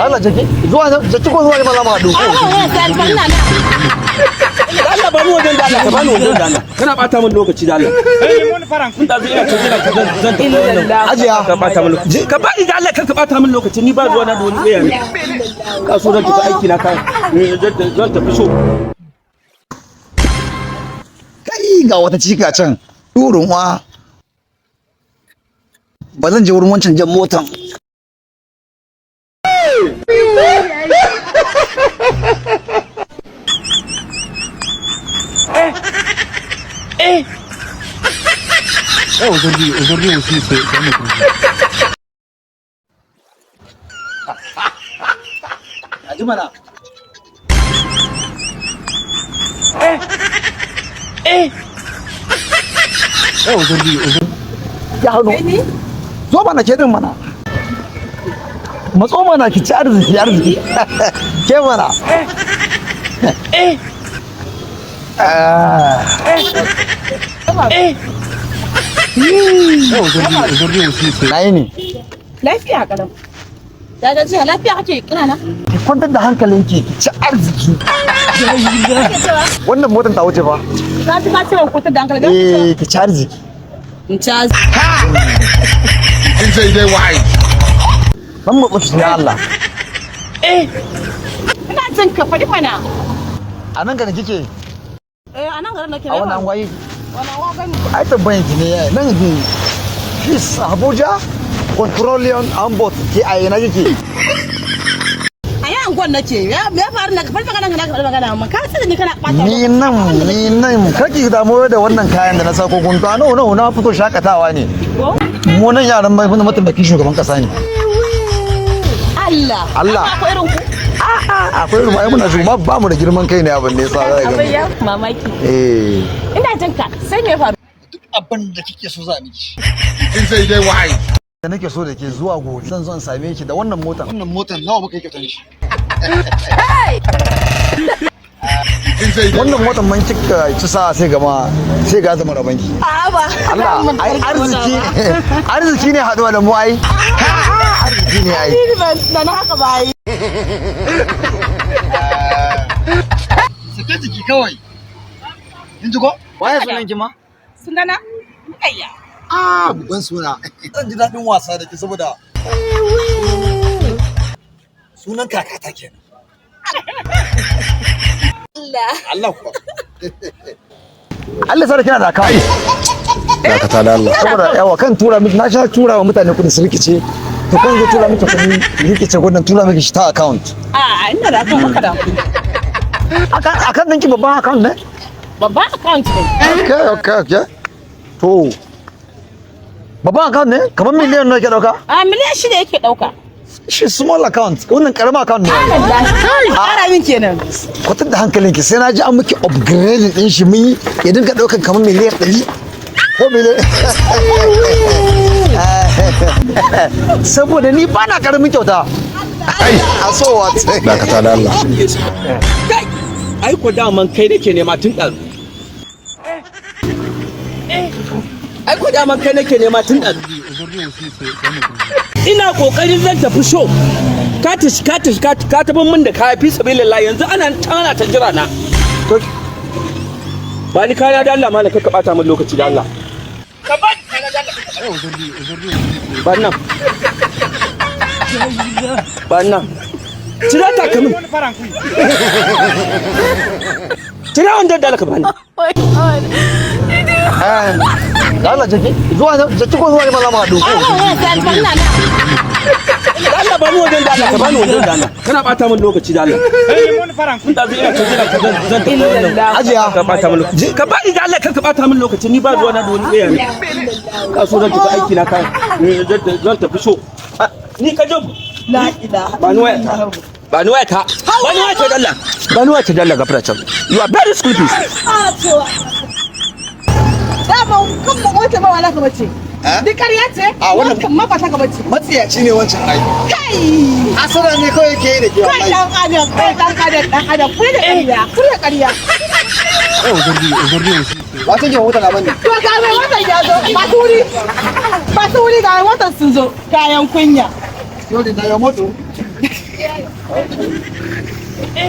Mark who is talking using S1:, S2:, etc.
S1: Allah jake zuwa jake ko zuwa ne malama hadu Allah ba mu wajen da Allah ka bani wajen da Allah kana bata min lokaci da Allah mun faran kun da zuwa ka jira ka zan ajiya ka bata min lokaci ka bani da Allah kar ka bata min lokaci ni ba ruwa na da wani tsaya ne ka so zan tafi aiki na kai zan tafi so kai ga wata cika can durun wa ba zan je wurin wancan jan motan aujourd'hui aussi c'est un autre Ajumana aujourd'hui ya hano zo mana ke din mana matso mana ki ci arziki ke mana aujourd'hui aussi c'est nayi ne
S2: lafiya kalam ya ga jiya lafiya kake kina na
S1: ki kwantar da hankalinki ki ci arziki wannan motar ta wuce fa
S2: ka ci ka ci ko ta dankali da
S1: ki ci arziki
S2: in ci arziki
S1: kin sai dai wai ban mu mutu ya Allah
S2: ina jin ka fadi mana
S1: anan ga kike
S2: anan garin nake
S1: a wannan wayi
S2: wannan wa gani
S1: ai tabbayin ki ne nan ne his Abuja Controlling Ambot ki a yana kike
S2: aya angon nake ya faru na kafar magana mun ka sani ni kana bata
S1: ni nan kake damu da wannan kayan da na sako gunta no na fito shakatawa ne mu nan yaran mai mataimakin shugaban kasa ne
S2: Allah akwai irin ku
S1: akwai irin ai muna shugaba ba mu da girman kai ne abin ne yasa zai ga
S2: abin ya mamaki ina jin ka sai me faru
S1: duk abin da kike so za miki kin sai dai wai da nake so da ke zuwa gobe zan zo in same ki da wannan motar nawa muka yi kyautar shi wannan motar man kika ci sa sai ga zama rabanki
S2: ba
S1: Allah ai arziki ne haduwa da mu ai arziki ne ai
S2: da na haka ba ai
S1: sake jiki kawai kin ji ko waye sunan ki ma
S2: sunana ayya
S1: bugan suna zan ji daɗin wasa da ke saboda sunan kakata kenan Allah kuwa Allah sarki na da kai dakata da Allah saboda yawa kan tura miki na sha tura wa mutane kudi su rikice to kan zo tura miki kudi rikice gudun tura miki shi ta account
S2: ina da account maka da
S1: akan ɗinki babban account ne
S2: babban account ne
S1: okay to babban account ne kamar miliyan nawa ke dauka
S2: miliyan 6 yake dauka
S1: shi small account wannan karamin account ne
S2: ara min kenan
S1: kwatar da hankalinki sai na ji an miki upgrade din shi mun ya dinga daukan kamar miliyan 100 ko miliyan saboda ni ba na karamin kyauta ai a so what dakata da Allah
S3: ai ko daman kai nake nema tun ɗazu ai ko daman kai nake nema tun ɗazu ina kokarin zan tafi show ka tafi min da kaya fi sabilillah yanzu ana ta jira na ba ni kaya da Allah ma ka bata min lokaci da Allah ka ba ni kaya da Allah ba nan ba nan cira ta kamin cira wanda da ka bani
S1: Allah jake zuwa jake ko zuwa ne malama hadu
S3: Allah ba mu wajen da Allah ka bani wajen da Allah kana bata min lokaci da Allah mun faran kun da zuwa ka jira ka zan tafi
S1: ajiya
S3: ka bata min lokaci ka bani da Allah ka bata min lokaci ni ba ruwa na da wani tsaya ne ka so zan tafi aiki na kai zan tafi so ni ka job
S2: la ilaha
S3: ba ni waya ta dalla ba ni waya ta dalla gafara can you are very stupid
S2: dama kan ba wata ba wala ka bace duk ƙarya ce wannan kan ma ba ta ka bace
S1: matsiyaci ne wancan ai
S2: kai
S1: asara ne kawai yake yi da ke
S2: wallahi dan adam ku da ƙarya
S1: ba ta ke mota na bane
S2: to ga mai watan ya zo ba turi ga watan sun zo kayan kunya
S1: yau da ya moto
S4: eh